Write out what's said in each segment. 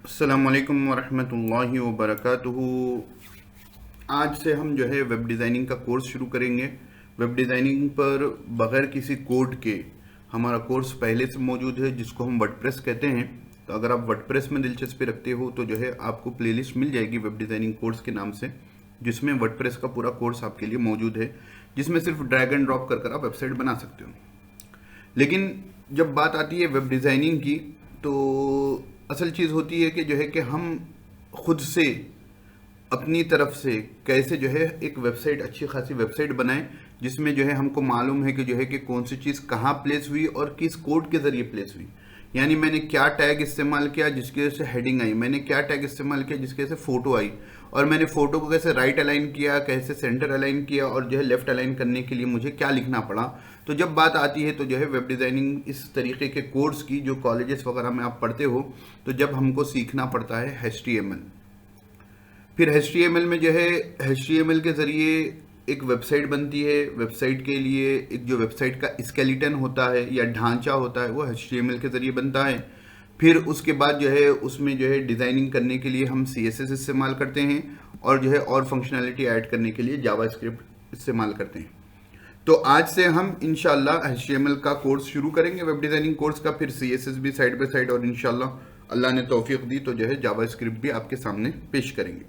अस्सलामुअलैकुम वरहमतुल्लाहि वबरकातुहू। आज से हम जो है वेब डिज़ाइनिंग का कोर्स शुरू करेंगे। वेब डिज़ाइनिंग पर बग़ैर किसी कोड के हमारा कोर्स पहले से मौजूद है, जिसको हम वर्डप्रेस कहते हैं। तो अगर आप वर्डप्रेस में दिलचस्पी रखते हो तो जो है आपको प्लेलिस्ट मिल जाएगी वेब डिज़ाइनिंग कोर्स के नाम से, जिसमें वर्डप्रेस का पूरा कोर्स आपके लिए मौजूद है, जिसमें सिर्फ ड्रैग एंड ड्रॉप कर आप वेबसाइट बना सकते हो। लेकिन जब बात आती है वेब डिज़ाइनिंग की, तो असल चीज़ होती है कि जो है कि हम खुद से अपनी तरफ से कैसे जो है एक वेबसाइट, अच्छी खासी वेबसाइट बनाएं, जिसमें जो है हमको मालूम है कि जो है कि कौन सी चीज़ कहाँ प्लेस हुई और किस कोड के ज़रिए प्लेस हुई। यानी मैंने क्या टैग इस्तेमाल किया जिसकी वजह से हेडिंग आई, मैंने क्या टैग इस्तेमाल किया जिसकी वजह से फ़ोटो आई, और मैंने फ़ोटो को कैसे राइट अलाइन किया, कैसे सेंटर अलाइन किया, और जो है लेफ़्ट अलाइन करने के लिए मुझे क्या लिखना पड़ा। तो जब बात आती है तो जो है वेब डिज़ाइनिंग इस तरीके के कोर्स की, जो कॉलेजेस वगैरह में आप पढ़ते हो, तो जब हमको सीखना पड़ता है HTML। फिर HTML में जो है HTML के ज़रिए एक वेबसाइट बनती है। वेबसाइट के लिए एक जो वेबसाइट का स्केलेटन होता है या ढांचा होता है, वो HTML के ज़रिए बनता है। फिर उसके बाद जो है उसमें जो है डिज़ाइनिंग करने के लिए हम CSS इस्तेमाल करते हैं, और जो है और फंक्शनैलिटी ऐड करने के लिए जावास्क्रिप्ट इस्तेमाल करते हैं। तो आज से हम इंशाल्लाह HTML का कोर्स शुरू करेंगे, वेब डिज़ाइनिंग कोर्स का। फिर CSS भी साइड बाय साइड, और इंशाल्लाह अल्लाह ने तौफीक दी तो जो है जावास्क्रिप्ट भी आपके सामने पेश करेंगे।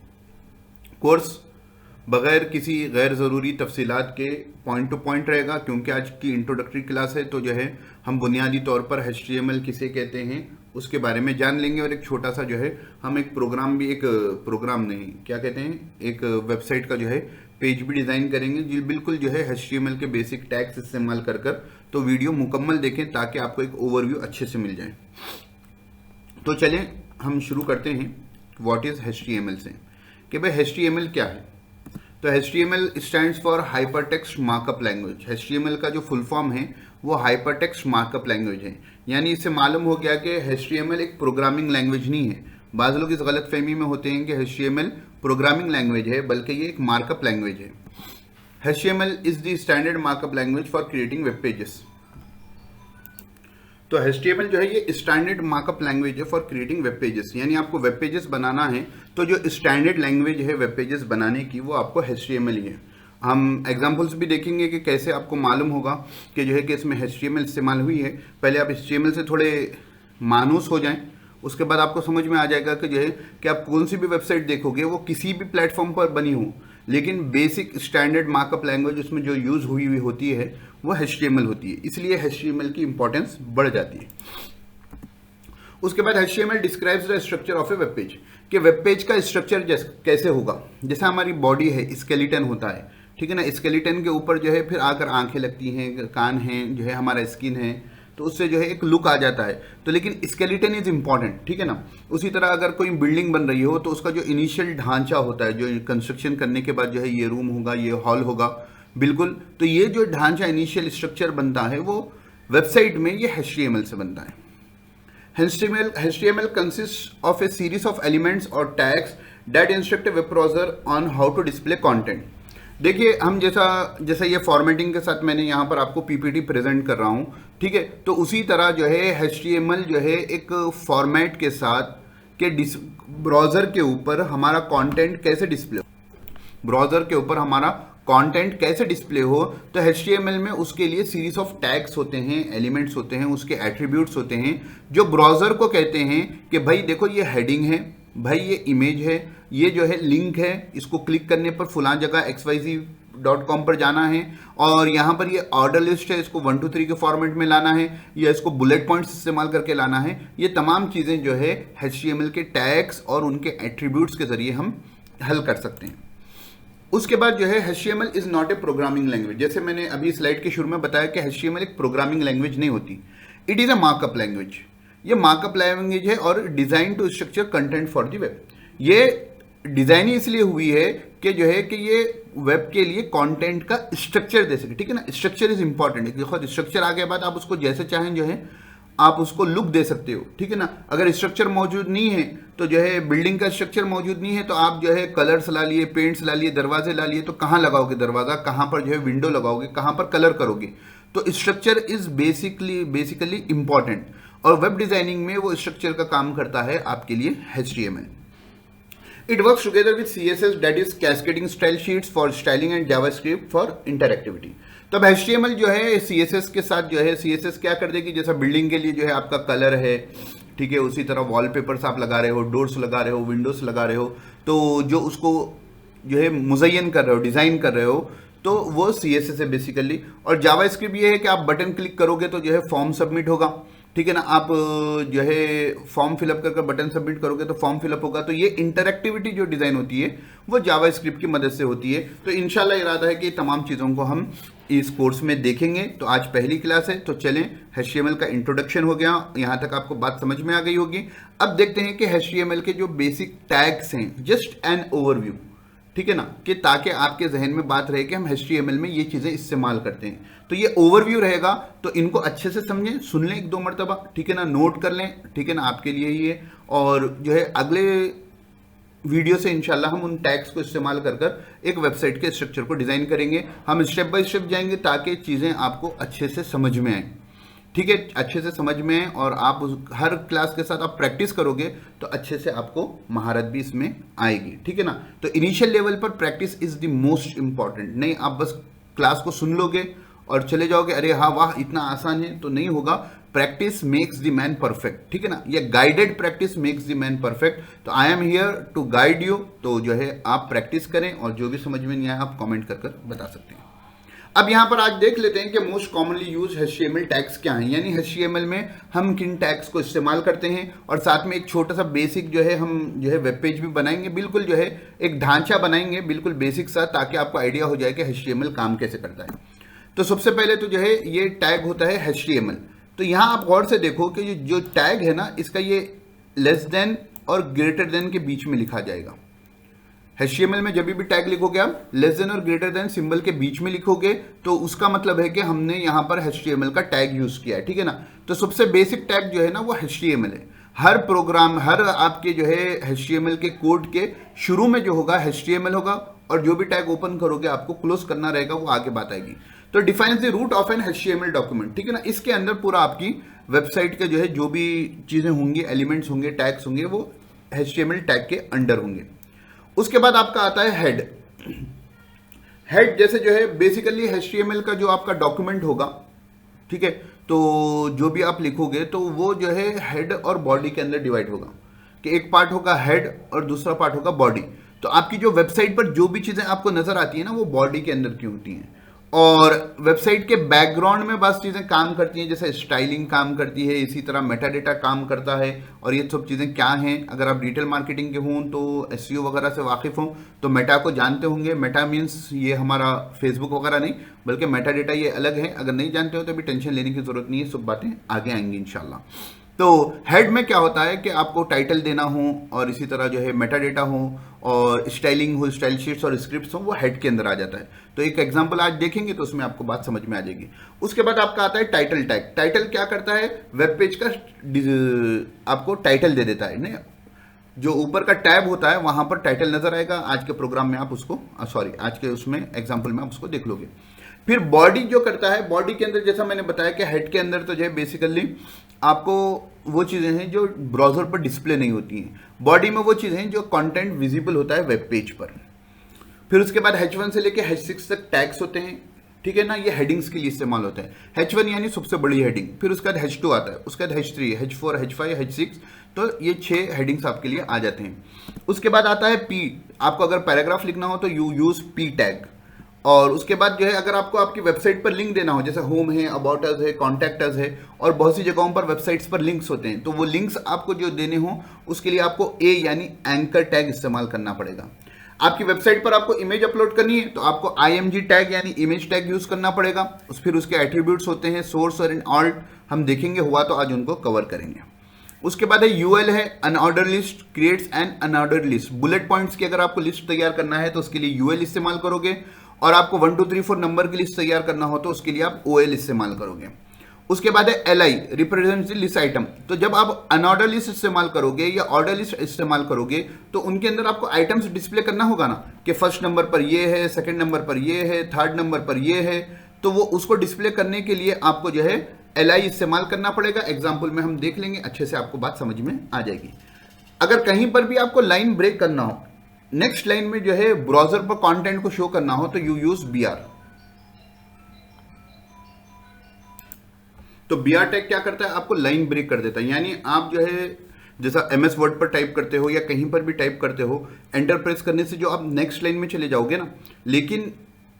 कोर्स बग़ैर किसी गैर ज़रूरी तफसीलात के पॉइंट टू पॉइंट रहेगा, क्योंकि आज की इंट्रोडक्टरी क्लास है। तो जो है हम बुनियादी तौर पर HTML किसे कहते हैं उसके बारे में जान लेंगे, और एक छोटा सा जो है हम एक प्रोग्राम नहीं, क्या कहते हैं, एक वेबसाइट का जो है पेज भी डिज़ाइन करेंगे, जी बिल्कुल जो है HTML के बेसिक टैग्स इस्तेमाल कर। तो वीडियो मुकम्मल देखें ताकि आपको एक ओवरव्यू अच्छे से मिल जाए। तो चलें हम शुरू करते हैं व्हाट इज़ HTML से, कि भाई HTML क्या है। तो HTML stands for hypertext markup language. HTML का जो फुल फॉर्म है वो हाइपरटेक्स्ट मार्कअप लैंग्वेज है। यानी इससे मालूम हो गया कि HTML एक प्रोग्रामिंग लैंग्वेज नहीं है। बाज़ लोग इस गलत फहमी में होते हैं कि HTML प्रोग्रामिंग लैंग्वेज है, बल्कि ये एक मार्कअप लैंग्वेज है। HTML is the standard markup language for creating web pages. तो HTML जो है ये स्टैंडर्ड मार्कअप लैंग्वेज है फॉर क्रिएटिंग वेब पेजेस। यानी आपको वेब पेजेस बनाना है तो जो स्टैंडर्ड लैंग्वेज है वेब पेजेस बनाने की, वो आपको HTML ही है। हम एग्जांपल्स भी देखेंगे कि कैसे आपको मालूम होगा कि जो है कि इसमें HTML इस्तेमाल हुई है। पहले आप HTML से थोड़े मानूस हो जाएं, उसके बाद आपको समझ में आ जाएगा कि जो है कि आप कौन सी भी वेबसाइट देखोगे वो किसी भी प्लेटफॉर्म पर बनी हो, लेकिन बेसिक स्टैंडर्ड मार्कअप लैंग्वेज उसमें जो यूज़ हुई होती है वो HTML होती है। इसलिए HTML की इंपॉर्टेंस बढ़ जाती है। उसके बाद HTML describes the structure of A web page, कि वेब पेज का स्ट्रक्चर कैसे होगा। जैसे हमारी बॉडी है, स्केलेटन होता है, ठीक है ना। स्केलेटन के ऊपर जो है फिर आकर आंखें लगती हैं, कान हैं, जो है हमारा स्किन है, तो उससे जो है एक लुक आ जाता है। तो लेकिन स्केलेटन इज इम्पॉर्टेंट, ठीक है ना। उसी तरह अगर कोई बिल्डिंग बन रही हो तो उसका जो इनिशियल ढांचा होता है, जो कंस्ट्रक्शन करने के बाद जो है ये रूम होगा, ये हॉल होगा, बिल्कुल। तो ये जो ढांचा इनिशियल स्ट्रक्चर बनता है वो वेबसाइट में ये HTML से बनता है। HTML consists of a series of elements or tags that instruct a web browser on how to display content। देखिए हम जैसा ये फॉर्मेटिंग के साथ मैंने यहाँ पर आपको PPT प्रेजेंट कर रहा हूँ, ठीक है। तो उसी तरह जो है HTML जो है एक फॉर्मेट के साथ के ब्राउज़र के ऊपर हमारा कंटेंट कैसे डिस्प्ले, ब्राउज़र के ऊपर हमारा कंटेंट कैसे डिस्प्ले हो। तो HTML में उसके लिए सीरीज ऑफ टैग्स होते हैं, एलिमेंट्स होते हैं, उसके एट्रीब्यूट्स होते हैं, जो ब्राउज़र को कहते हैं कि भाई देखो ये हेडिंग है, भाई ये इमेज है, ये जो है लिंक है, इसको क्लिक करने पर फलां जगह xyz.com पर जाना है, और यहाँ पर ये ऑर्डर लिस्ट है, इसको 1 2 3 के फॉर्मेट में लाना है, या इसको बुलेट पॉइंट्स इस्तेमाल करके लाना है। ये तमाम चीज़ें जो है HTML के टैग्स और उनके एट्रीब्यूट्स के ज़रिए हम हल कर सकते हैं। उसके बाद जो है HTML is not a programming language. जैसे मैंने अभी स्लाइड के शुरू में बताया कि HTML एक प्रोग्रामिंग लैंग्वेज नहीं होती, it is a markup language. ये मार्कअप लैंग्वेज है और design to structure content for the web. ये डिज़ाइन इसलिए हुई है कि जो है कि ये वेब के लिए कंटेंट का स्ट्रक्चर दे सके, ठीक है ना। Structure is important. देखो स्ट्रक्चर आ गया बाद आप उसको जैसे चाहें जो है आप उसको लुक दे सकते हो, ठीक है ना। अगर स्ट्रक्चर मौजूद नहीं है तो जो है बिल्डिंग का स्ट्रक्चर मौजूद नहीं है तो आप जो है कलर्स ला लिए, पेंट्स ला लिए, दरवाजे ला लिए, तो कहाँ लगाओगे दरवाज़ा, कहाँ पर जो है विंडो लगाओगे, कहाँ पर कलर करोगे। तो स्ट्रक्चर इज बेसिकली इंपॉर्टेंट। और वेब डिजाइनिंग में वो स्ट्रक्चर का काम करता है आपके लिए HTML. It works together with CSS, that is cascading style sheets for styling and JavaScript for interactivity. तो अब HTML जो है CSS के साथ जो है CSS क्या कर देगी, जैसा बिल्डिंग के लिए जो है आपका कलर है, ठीक है, उसी तरह वॉलपेपर्स आप लगा रहे हो, डोर्स लगा रहे हो, विंडोज लगा रहे हो, तो जो उसको जो है मुज़य्यन कर रहे हो, डिज़ाइन कर रहे हो, तो वो CSS है बेसिकली. और जावास्क्रिप्ट ये है कि आप बटन क्लिक करोगे तो जो है फॉर्म सबमिट होगा, ठीक है ना. आप जो है फॉर्म फिलअप कर बटन सबमिट करोगे तो फॉर्म फिलअप होगा. तो ये इंटरैक्टिविटी जो डिज़ाइन होती है वो जावास्क्रिप्ट की मदद से होती है. तो इंशाल्लाह इरादा है कि तमाम चीज़ों को हम इस कोर्स में देखेंगे. तो आज पहली क्लास है, तो चलें, HTML का इंट्रोडक्शन हो गया, यहाँ तक आपको बात समझ में आ गई होगी. अब देखते हैं कि HTML के जो बेसिक टैग्स हैं, जस्ट एन ओवरव्यू, ठीक है ना, कि ताकि आपके जहन में बात रहे कि हम HTML में ये चीज़ें इस्तेमाल करते हैं. तो ये ओवरव्यू रहेगा, तो इनको अच्छे से समझें, सुन लें एक दो मरतबा, ठीक है ना, नोट कर लें, ठीक है ना, आपके लिए ही है. और जो है अगले वीडियो से इंशाल्लाह हम उन टैग्स को इस्तेमाल कर एक वेबसाइट के स्ट्रक्चर को डिज़ाइन करेंगे. हम स्टेप बाय स्टेप जाएंगे ताकि चीज़ें आपको अच्छे से समझ में आएँ, ठीक है, अच्छे से समझ में आए. और आप हर क्लास के साथ आप प्रैक्टिस करोगे तो अच्छे से आपको महारत भी इसमें आएगी, ठीक है ना. तो इनिशियल लेवल पर practice is the most important. नहीं आप बस क्लास को सुन लोगे और चले जाओगे, अरे हाँ वाह इतना आसान है, तो नहीं होगा. Practice makes the man perfect, ठीक है ना, या guided practice makes the man perfect. तो I am here to guide you. तो जो है आप प्रैक्टिस करें और जो भी समझ में नहीं आया आप कमेंट कर बता सकते हैं. अब यहाँ पर आज देख लेते हैं कि most commonly use HTML tags क्या हैं, यानी HTML में हम किन टैग्स को इस्तेमाल करते हैं. और साथ में एक छोटा सा बेसिक जो है हम जो है वेब पेज भी बनाएंगे, बिल्कुल जो है एक ढांचा बनाएंगे बिल्कुल बेसिक सा, ताकि आपको आइडिया हो जाए कि HTML काम कैसे करता है. तो सबसे पहले तो जो है ये टैग होता है HTML. तो यहाँ आप गौर से देखो कि जो टैग है ना, इसका ये लेस देन और ग्रेटर देन के बीच में लिखा जाएगा. HTML में जब भी टैग लिखोगे आप लेस देन और ग्रेटर देन सिंबल के बीच में लिखोगे, तो उसका मतलब है कि हमने यहाँ पर HTML का टैग यूज किया है, ठीक है ना. तो सबसे बेसिक टैग जो है ना वो HTML है. हर प्रोग्राम, हर आपके जो है HTML के कोड के शुरू में जो होगा HTML होगा, और जो भी टैग ओपन करोगे आपको क्लोज करना रहेगा, वो आगे बात आएगी. तो defines the root of an HTML document, ठीक है ना. इसके अंदर पूरा आपकी वेबसाइट के जो है जो भी चीज़ें होंगी, एलिमेंट्स होंगे, टैग्स होंगे, वो HTML टैग के अंडर होंगे. उसके बाद आपका आता है हेड. हेड जैसे जो है बेसिकली HTML का जो आपका डॉक्यूमेंट होगा, ठीक है, तो जो भी आप लिखोगे तो वो जो है हेड और बॉडी के अंदर डिवाइड होगा, कि एक पार्ट होगा हेड और दूसरा पार्ट होगा बॉडी. तो आपकी जो वेबसाइट पर जो भी चीज़ें आपको नजर आती है ना, वो बॉडी के अंदर की होती हैं. और वेबसाइट के बैकग्राउंड में बस चीज़ें काम करती हैं, जैसे स्टाइलिंग काम करती है, इसी तरह मेटा डेटा काम करता है. और ये सब चीज़ें क्या हैं, अगर आप डिजिटल मार्केटिंग के हों तो SEO वगैरह से वाकिफ़ हों तो मेटा को जानते होंगे. मेटा मीन्स ये हमारा फेसबुक वगैरह नहीं, बल्कि मेटा डेटा ये अलग है. अगर नहीं जानते हो तो अभी टेंशन लेने की ज़रूरत नहीं है, सब बातें आगे आएंगी इंशाल्लाह. तो हेड में क्या होता है कि आपको टाइटल देना हो, और इसी तरह जो है मेटा डेटा हो, और स्टाइलिंग हो, स्टाइल शीट्स और स्क्रिप्ट्स हो, वो हेड के अंदर आ जाता है. तो एक एग्जांपल आज देखेंगे तो उसमें आपको बात समझ में आ जाएगी. उसके बाद आपका आता है टाइटल टैग. टाइटल क्या करता है, वेब पेज का आपको टाइटल दे देता है. नहीं, जो ऊपर का टैब होता है वहां पर टाइटल नजर आएगा. आज के प्रोग्राम में आप उसको आज के उसमें एग्जाम्पल में आप उसको देख लोगे. फिर बॉडी जो करता है, बॉडी के अंदर जैसा मैंने बताया कि हेड के अंदर तो जो है बेसिकली आपको वो चीज़ें हैं जो ब्राउज़र पर डिस्प्ले नहीं होती हैं. बॉडी में वो चीज़ें हैं जो कंटेंट विजिबल होता है वेब पेज पर. फिर उसके बाद H1 से लेके H6 तक टैग्स होते हैं, ठीक है ना, ये हेडिंग्स के लिए इस्तेमाल होता है. H1 यानी सबसे बड़ी हेडिंग. फिर उसके बाद H2 आता है, उसके बाद H3, H4, H5, H6. तो ये 6 हेडिंग्स आपके लिए आ जाते हैं. उसके बाद आता है P. आपको अगर पैराग्राफ लिखना हो तो यू यूज P टैग. और उसके बाद जो है अगर आपको आपकी वेबसाइट पर लिंक देना हो, जैसे होम है, अबाउट अस है, कॉन्टैक्ट अस है, और बहुत सी जगहों पर वेबसाइट्स पर लिंक्स होते हैं, तो वो लिंक्स आपको जो देने हो उसके लिए आपको A यानी एंकर टैग इस्तेमाल करना पड़ेगा. आपकी वेबसाइट पर आपको इमेज अपलोड करनी है तो आपको IMG टैग यानी इमेज टैग यूज करना पड़ेगा. फिर उसके एट्रीब्यूट्स होते हैं सोर्स और ऑल्ट, हम देखेंगे, हुआ तो आज उनको कवर करेंगे. उसके बाद है UL है, unordered list creates an unordered list. Bullet points की अगर आपको लिस्ट तैयार करना है तो उसके लिए UL इस्तेमाल करोगे, और आपको 1 2 3 4 नंबर की लिस्ट तैयार करना हो तो उसके लिए आप OL इस्तेमाल करोगे. उसके बाद है LI, represents the list item. तो जब आप अनऑर्डर लिस्ट इस्तेमाल करोगे या ऑर्डर लिस्ट इस्तेमाल करोगे तो उनके अंदर आपको आइटम्स डिस्प्ले करना होगा ना, कि फर्स्ट नंबर पर ये है, सेकंड नंबर पर ये है, थर्ड नंबर पर ये है. तो वो उसको डिस्प्ले करने के लिए आपको जो है li इस्तेमाल करना पड़ेगा। एग्जाम्पल में हम देख लेंगे, अच्छे से आपको बात समझ में आ जाएगी। अगर कहीं पर भी आपको लाइन ब्रेक करना हो, नेक्स्ट लाइन में जो है ब्राउजर पर कंटेंट को शो करना हो, तो यू यूज br। तो br टैग क्या करता है, आपको लाइन ब्रेक कर देता है। यानी आप जो है जैसा MS वर्ड पर टाइप करते हो या कहीं पर भी टाइप करते हो, एंटर प्रेस करने से जो आप नेक्स्ट लाइन में चले जाओगे ना, लेकिन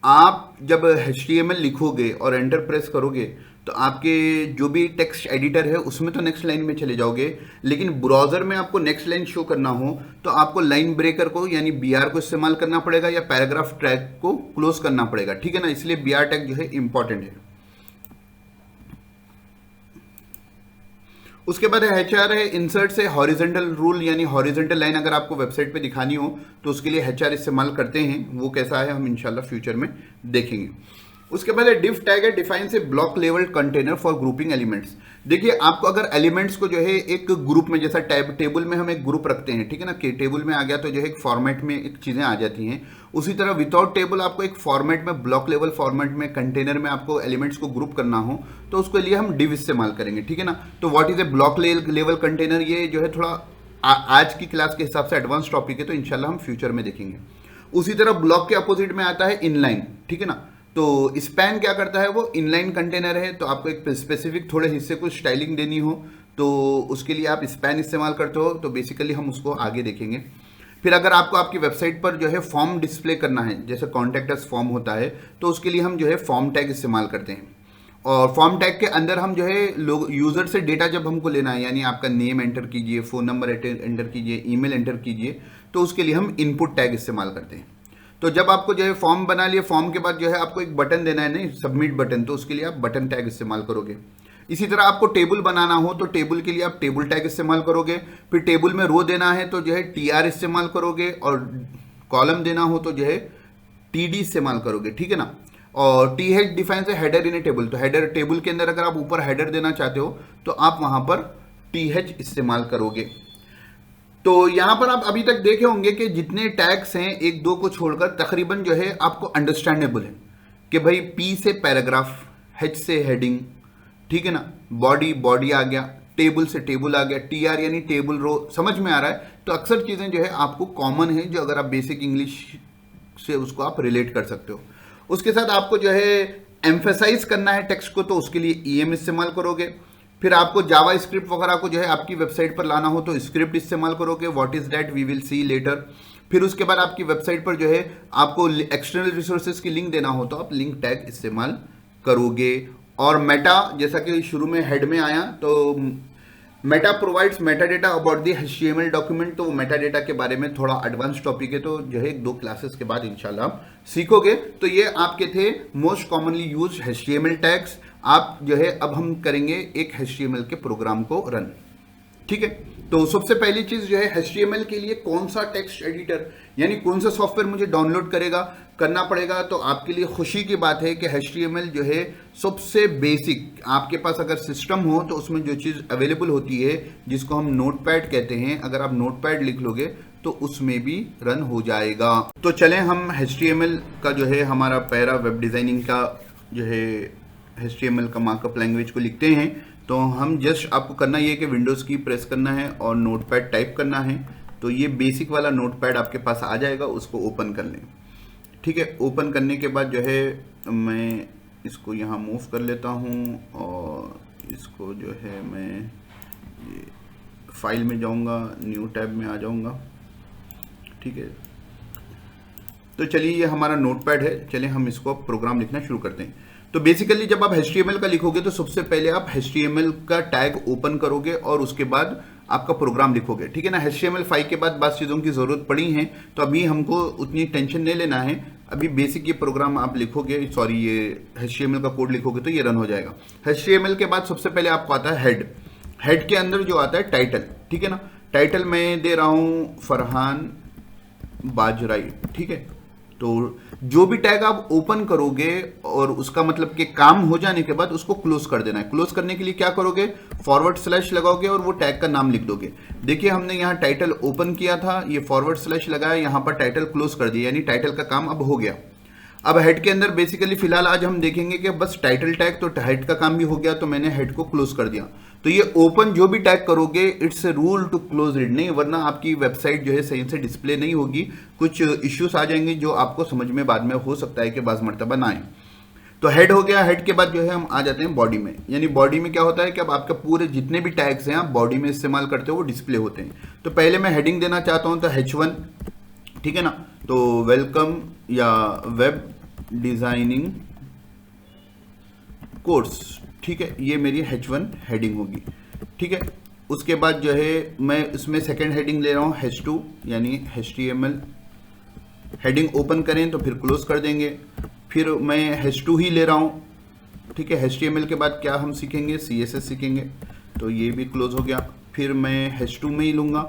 आप जब HTML लिखोगे और एंटर प्रेस करोगे तो आपके जो भी टेक्स्ट एडिटर है उसमें तो नेक्स्ट लाइन में चले जाओगे, लेकिन ब्राउजर में आपको नेक्स्ट लाइन शो करना हो तो आपको लाइन ब्रेकर को यानी br को इस्तेमाल करना पड़ेगा या पैराग्राफ टैग को क्लोज करना पड़ेगा, ठीक है ना। इसलिए br टैग जो है इंपॉर्टेंट है। उसके बाद HR है इंसर्ट से हॉरिजॉन्टल रूल, यानी हॉरिजॉन्टल लाइन अगर आपको वेबसाइट पे दिखानी हो तो उसके लिए HR इस्तेमाल करते हैं। वो कैसा है हम इंशाल्लाह फ्यूचर में देखेंगे। उसके बाद डिफ टैग है डिफाइन से block level container for grouping elements. देखिए आपको अगर एलिमेंट्स को जो है एक ग्रुप में, जैसा टेबल में हम एक ग्रुप रखते हैं, ठीक है ना, कि टेबल में आ गया तो जो है एक फॉर्मेट में एक चीजें आ जाती हैं, उसी तरह विदाउट टेबल आपको एक फॉर्मेट में, ब्लॉक लेवल फॉर्मेट में, कंटेनर में आपको एलिमेंट्स को ग्रुप करना हो तो उसके लिए हम डिव इस्तेमाल करेंगे, ठीक है ना। तो what is a block level container, ये जो है थोड़ा आज की क्लास के हिसाब से एडवांस टॉपिक है, तो इंशाल्लाह हम फ्यूचर में देखेंगे। उसी तरह ब्लॉक के अपोजिट में आता है इनलाइन, ठीक है ना। तो स्पैन क्या करता है, वो इनलाइन कंटेनर है। तो आपको एक स्पेसिफिक थोड़े हिस्से को स्टाइलिंग देनी हो तो उसके लिए आप स्पैन इस्तेमाल करते हो, तो बेसिकली हम उसको आगे देखेंगे। फिर अगर आपको आपकी वेबसाइट पर जो है फॉर्म डिस्प्ले करना है, जैसे कॉन्टैक्ट अस फॉर्म होता है, तो उसके लिए हम जो है फॉर्म टैग इस्तेमाल करते हैं। और फॉर्म टैग के अंदर हम जो है लोग यूजर से डेटा जब हमको लेना है, यानी आपका नेम एंटर कीजिए, फोन नंबर एंटर कीजिए, ईमेल एंटर कीजिए, तो उसके लिए हम इनपुट टैग इस्तेमाल करते हैं। तो जब आपको जो है फॉर्म बना लिए, फॉर्म के बाद जो है आपको एक बटन देना है, नहीं सबमिट बटन, तो उसके लिए आप बटन टैग इस्तेमाल करोगे। इसी तरह आपको टेबल बनाना हो तो टेबल के लिए आप टेबल टैग इस्तेमाल करोगे। फिर टेबल में रो देना है तो जो है TR इस्तेमाल करोगे, और कॉलम देना हो तो जो है TD इस्तेमाल करोगे, ठीक है ना। और TH डिफाइन से हेडर इन ए टेबल, तो हेडर टेबल के अंदर अगर आप ऊपर हेडर देना चाहते हो तो आप वहां पर TH इस्तेमाल करोगे। तो यहां पर आप अभी तक देखे होंगे कि जितने टैग्स हैं, एक दो को छोड़कर तकरीबन जो है आपको अंडरस्टैंडेबल है कि भाई P से पैराग्राफ, H से हेडिंग, ठीक है ना, बॉडी आ गया, टेबल से टेबल आ गया, TR यानी टेबल रो, समझ में आ रहा है। तो अक्सर चीजें जो है आपको कॉमन है, जो अगर आप बेसिक इंग्लिश से उसको आप रिलेट कर सकते हो। उसके साथ आपको जो है एम्फेसाइज करना है टेक्स्ट को, तो उसके लिए EM इस्तेमाल करोगे। फिर आपको जावा स्क्रिप्ट वगैरह को जो है आपकी वेबसाइट पर लाना हो तो स्क्रिप्ट इस्तेमाल करोगे, what is that we will see later. फिर उसके बाद आपकी वेबसाइट पर जो है आपको एक्सटर्नल रिसोर्सेज की लिंक देना हो तो आप लिंक टैग इस्तेमाल करोगे। और मेटा, जैसा कि शुरू में हेड में आया, तो Meta provides Meta data about the HTML document. तो मेटा डेटा के बारे में थोड़ा एडवांस टॉपिक है, तो जो है 2 क्लासेस के बाद इंशाल्लाह आप सीखोगे। तो ये आपके थे most commonly use HTML tags. आप जो है अब हम करेंगे एक HTML के प्रोग्राम को रन, ठीक है। तो सबसे पहली चीज जो है HTML के लिए कौन सा टेक्स्ट एडिटर यानी कौन सा सॉफ्टवेयर मुझे डाउनलोड करना पड़ेगा। तो आपके लिए खुशी की बात है कि HTML जो है सबसे बेसिक, आपके पास अगर सिस्टम हो तो उसमें जो चीज अवेलेबल होती है जिसको हम नोटपैड कहते हैं, अगर आप नोटपैड लिख लोगे तो उसमें भी रन हो जाएगा। तो चलें हम HTML का जो है हमारा पैरा वेब डिजाइनिंग का जो है HTML का मार्कअप लैंग्वेज को लिखते हैं। तो हम जस्ट आपको करना ये है कि विंडोज की प्रेस करना है और नोटपैड टाइप करना है। तो ये बेसिक वाला नोटपैड आपके पास आ जाएगा, उसको ओपन कर लें, ठीक है। ओपन करने के बाद जो है मैं इसको यहाँ मूव कर लेता हूँ और इसको जो है मैं ये फाइल में जाऊँगा, न्यू टैब में आ जाऊँगा, ठीक है। तो चलिए ये हमारा नोटपैड है, चलिए हम इसको प्रोग्राम लिखना शुरू करते हैं। तो बेसिकली जब आप HTML का लिखोगे तो सबसे पहले आप HTML का टैग ओपन करोगे और उसके बाद आपका प्रोग्राम लिखोगे, ठीक है ना। HTML5 के बाद बाद चीज़ों की ज़रूरत पड़ी है, तो अभी हमको उतनी टेंशन नहीं लेना है। अभी बेसिक ये प्रोग्राम आप लिखोगे, सॉरी ये HTML का कोड लिखोगे तो ये रन हो जाएगा। HTML के बाद सबसे पहले आपको आता है हेड के अंदर जो आता है टाइटल, ठीक है ना। टाइटल मैं दे रहा हूँ फरहान बाजराई, ठीक है। तो जो भी टैग आप ओपन करोगे और उसका मतलब कि काम हो जाने के बाद उसको क्लोज कर देना है। क्लोज करने के लिए क्या करोगे, / लगाओगे और वो टैग का नाम लिख दोगे। देखिए हमने यहाँ टाइटल ओपन किया था, ये / लगाया, यहाँ पर टाइटल क्लोज कर दिया, यानी टाइटल का काम अब हो गया। अब हेड के अंदर बेसिकली फिलहाल आज हम देखेंगे कि बस टाइटल टैग, तो हेड का काम भी हो गया, तो मैंने हेड को क्लोज कर दिया। तो ये ओपन जो भी टैग करोगे it's a rule to close it, नहीं वरना आपकी वेबसाइट जो है सही से डिस्प्ले नहीं होगी, कुछ इश्यूज आ जाएंगे जो आपको समझ में बाद में हो सकता है कि बाज़ मरतबा ना आए। तो हेड हो गया। हेड के बाद जो है हम आ जाते हैं बॉडी में। यानी बॉडी में क्या होता है कि अब आपके पूरे जितने भी टैग्स हैं आप बॉडी में इस्तेमाल करते हो वो डिस्प्ले होते हैं। तो पहले मैं हेडिंग देना चाहता हूं तो H1, ठीक है ना। तो वेलकम या वेब डिजाइनिंग कोर्स, ठीक है, ये मेरी H1 हेडिंग होगी, ठीक है। उसके बाद जो है मैं इसमें सेकेंड हेडिंग ले रहा हूँ H2 यानी HTML। हेडिंग ओपन करें तो फिर क्लोज कर देंगे। फिर मैं H2 ही ले रहा हूँ, ठीक है। HTML के बाद क्या हम सीखेंगे, CSS सीखेंगे, तो ये भी क्लोज हो गया। फिर मैं H2 में ही लूँगा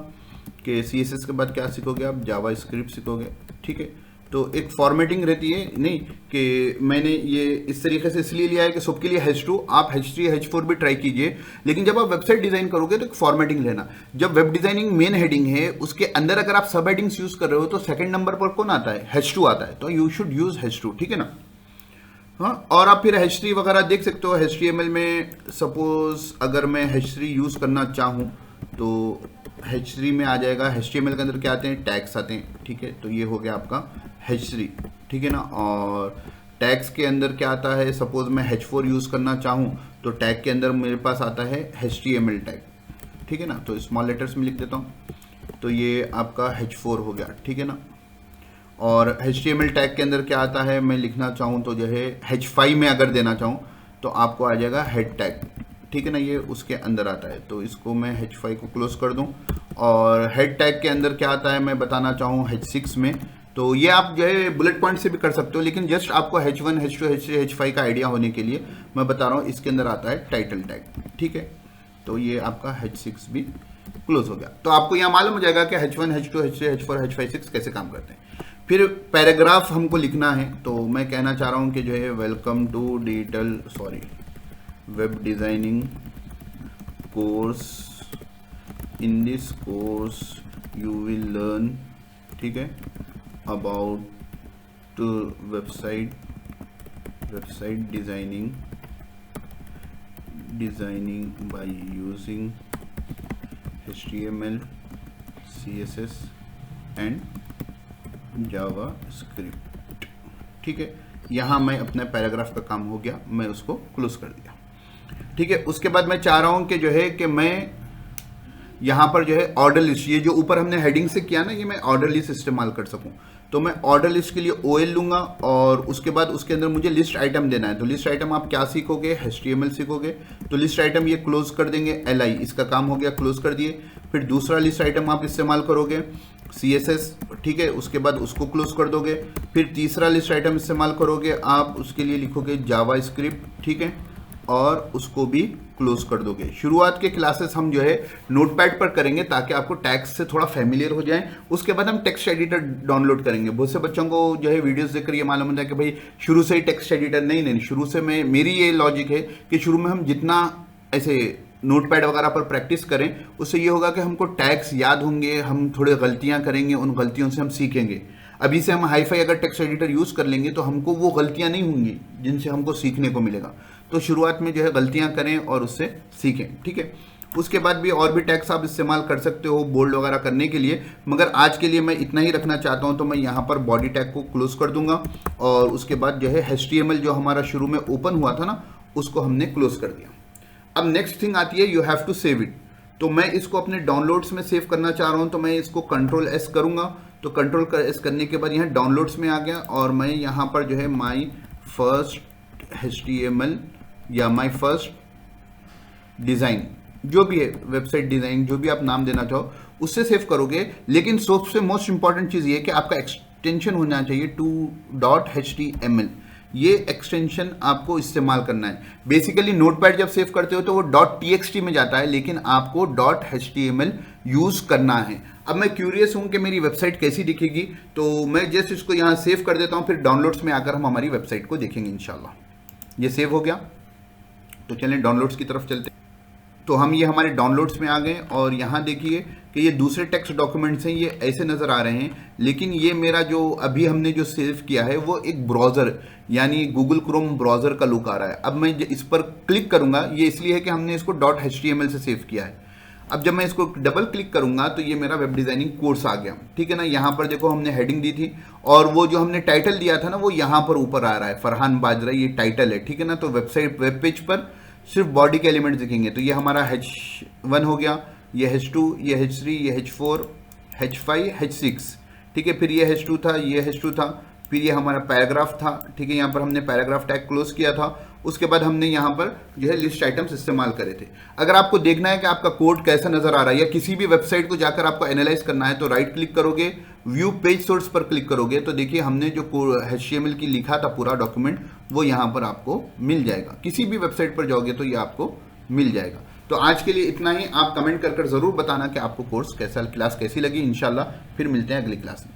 कि CSS के बाद क्या सीखोगे आप, जावा स्क्रिप्ट सीखोगे, ठीक है। तो एक फॉर्मेटिंग रहती है, नहीं कि मैंने ये इस तरीके से इसलिए लिया है कि सबके लिए H2, आप H3 H4 भी ट्राई कीजिए, लेकिन जब आप वेबसाइट डिजाइन करोगे तो एक फॉर्मेटिंग लेना। जब वेब डिजाइनिंग मेन हेडिंग है उसके अंदर अगर आप सब हेडिंग्स यूज कर रहे हो तो सेकंड नंबर पर कौन आता है, H2 आता है, तो यू शुड यूज H2, ठीक है ना। हाँ, और आप फिर H3 वगैरह देख सकते हो। HTML में सपोज अगर मैं H3 यूज करना चाहूँ तो H3 में आ जाएगा। HTML के अंदर क्या आते हैं, टैग्स आते हैं, ठीक है। तो ये हो गया आपका H3, ठीक है ना। और टैग्स के अंदर क्या आता है, सपोज मैं H4 यूज़ करना चाहूँ तो टैग के अंदर मेरे पास आता है HTML टैग, ठीक है ना। तो स्मॉल लेटर्स में लिख देता हूँ, तो ये आपका H4 हो गया, ठीक है ना। और HTML टैग के अंदर क्या आता है, मैं लिखना चाहूँ तो जो है H5 में अगर देना चाहूँ तो आपको आ जाएगा हेड टैग, ठीक है ना, ये उसके अंदर आता है। तो इसको मैं H5 को क्लोज कर दूं। और हेड टैग के अंदर क्या आता है मैं बताना चाहूँ H6 में, तो ये आप जो है बुलेट पॉइंट से भी कर सकते हो, लेकिन जस्ट आपको H1 H2 H3 H5 का आइडिया होने के लिए मैं बता रहा हूँ। इसके अंदर आता है टाइटल टैग, ठीक है। तो ये आपका H6 भी क्लोज हो गया। तो आपको यहाँ मालूम हो जाएगा कि H1 H2 H3 H4 H5 6 कैसे काम करते हैं। फिर पैराग्राफ हमको लिखना है, तो मैं कहना चाह रहा हूँ कि जो है welcome to web designing course, in this course you will learn, ठीक है, about website designing by using HTML CSS and JavaScript, ठीक है। यहाँ मैं अपना पैराग्राफ का काम हो गया, मैं उसको क्लोज कर दिया, ठीक है। उसके बाद मैं चाह रहा हूँ कि जो है कि मैं यहाँ पर जो है ऑर्डर लिस्ट, ये जो ऊपर हमने हेडिंग से किया ना, ये मैं ऑर्डर लिस्ट इस्तेमाल कर सकूँ। तो मैं ऑर्डर लिस्ट के लिए OL लूँगा और उसके बाद उसके अंदर मुझे लिस्ट आइटम देना है। तो लिस्ट आइटम आप क्या सीखोगे, HTML सीखोगे। तो लिस्ट आइटम ये क्लोज कर देंगे, LI, इसका काम हो गया, क्लोज कर दिए। फिर दूसरा लिस्ट आइटम आप इस्तेमाल करोगे CSS, ठीक है, उसके बाद उसको क्लोज कर दोगे। फिर तीसरा लिस्ट आइटम इस्तेमाल करोगे आप, उसके लिए लिखोगे जावा स्क्रिप्ट, ठीक है, और उसको भी क्लोज कर दोगे। शुरुआत के क्लासेस हम जो है नोटपैड पर करेंगे ताकि आपको टैक्स से थोड़ा फैमिलियर हो जाए। उसके बाद हम टेक्स्ट एडिटर डाउनलोड करेंगे। बहुत से बच्चों को जो है वीडियोस देखकर ये मालूम होता है कि भाई शुरू से ही टेक्स्ट एडिटर, नहीं, शुरू से मेरी ये लॉजिक है कि शुरू में हम जितना ऐसे नोटपैड वगैरह पर प्रैक्टिस करें उससे ये होगा कि हमको टैग्स याद होंगे, हम थोड़े गलतियां करेंगे, उन गलतियों से हम सीखेंगे। अभी से हम हाईफाई अगर टेक्स्ट एडिटर यूज़ कर लेंगे तो हमको वो गलतियां नहीं होंगी जिनसे हमको सीखने को मिलेगा। तो शुरुआत में जो है गलतियां करें और उससे सीखें, ठीक है। उसके बाद भी और भी टैग्स आप इस्तेमाल कर सकते हो बोल्ड वगैरह करने के लिए, मगर आज के लिए मैं इतना ही रखना चाहता हूं। तो मैं यहाँ पर बॉडी टैग को क्लोज कर दूंगा और उसके बाद जो है HTML जो हमारा शुरू में ओपन हुआ था ना, उसको हमने क्लोज कर दिया। अब नेक्स्ट थिंग आती है, you have to save it. तो मैं इसको अपने डाउनलोड्स में सेव करना चाह रहा हूँ, तो मैं इसको Ctrl+S करूँगा। तो Ctrl+S करने के बाद यहाँ डाउनलोड्स में आ गया और मैं यहाँ पर जो है माई फर्स्ट HTML या माई फर्स्ट डिज़ाइन, जो भी है वेबसाइट डिज़ाइन, जो भी आप नाम देना चाहो उससे सेव करोगे। लेकिन सबसे मोस्ट इंपॉर्टेंट चीज़ ये कि आपका एक्सटेंशन होना चाहिए .html। ये एक्सटेंशन आपको इस्तेमाल करना है। बेसिकली नोटपैड जब सेव करते हो तो वो .txt में जाता है, लेकिन आपको .html यूज़ करना है। अब मैं क्यूरियस हूँ कि मेरी वेबसाइट कैसी दिखेगी, तो मैं जस्ट इसको यहाँ सेव कर देता हूँ, फिर डाउनलोड्स में आकर हम हमारी वेबसाइट को देखेंगे इंशाल्लाह। ये सेव हो गया, तो चलें डाउनलोड्स की तरफ चलते हैं। तो हम ये हमारे डाउनलोड्स में आ गए और यहाँ देखिए कि ये दूसरे टेक्स्ट डॉक्यूमेंट्स हैं, ये ऐसे नज़र आ रहे हैं, लेकिन ये मेरा जो अभी हमने जो सेव किया है वो एक ब्राउज़र यानी गूगल क्रोम ब्राउज़र का लुक आ रहा है। अब मैं इस पर क्लिक करूँगा, ये इसलिए है कि हमने इसको .html से सेव किया है। अब जब मैं इसको डबल क्लिक करूंगा तो ये मेरा वेब डिज़ाइनिंग कोर्स आ गया, ठीक है ना। यहाँ पर देखो हमने हेडिंग दी थी और वो जो हमने टाइटल दिया था ना वो यहाँ पर ऊपर आ रहा है, फरहान बाजरा, ये टाइटल है, ठीक है ना। तो वेबसाइट वेब पेज पर सिर्फ बॉडी के एलिमेंट्स दिखेंगे। तो ये हमारा H1 हो गया, ये H2, ये H3, ये H4, H5, H6, ठीक है। फिर ये H2 था, ये H2 था, फिर ये हमारा पैराग्राफ था, ठीक है। यहाँ पर हमने पैराग्राफ टैग क्लोज किया था। उसके बाद हमने यहाँ पर जो है लिस्ट आइटम्स इस्तेमाल करे थे। अगर आपको देखना है कि आपका कोड कैसा नजर आ रहा है या किसी भी वेबसाइट को जाकर आपको एनालाइज करना है तो राइट क्लिक करोगे, व्यू पेज सोर्स पर क्लिक करोगे तो देखिए हमने जो HTML की लिखा था पूरा डॉक्यूमेंट वो यहाँ पर आपको मिल जाएगा। किसी भी वेबसाइट पर जाओगे तो ये आपको मिल जाएगा। तो आज के लिए इतना ही। आप कमेंट कर जरूर बताना कि आपको कोर्स कैसा, क्लास कैसी लगी। इंशाल्लाह फिर मिलते हैं अगली क्लास में।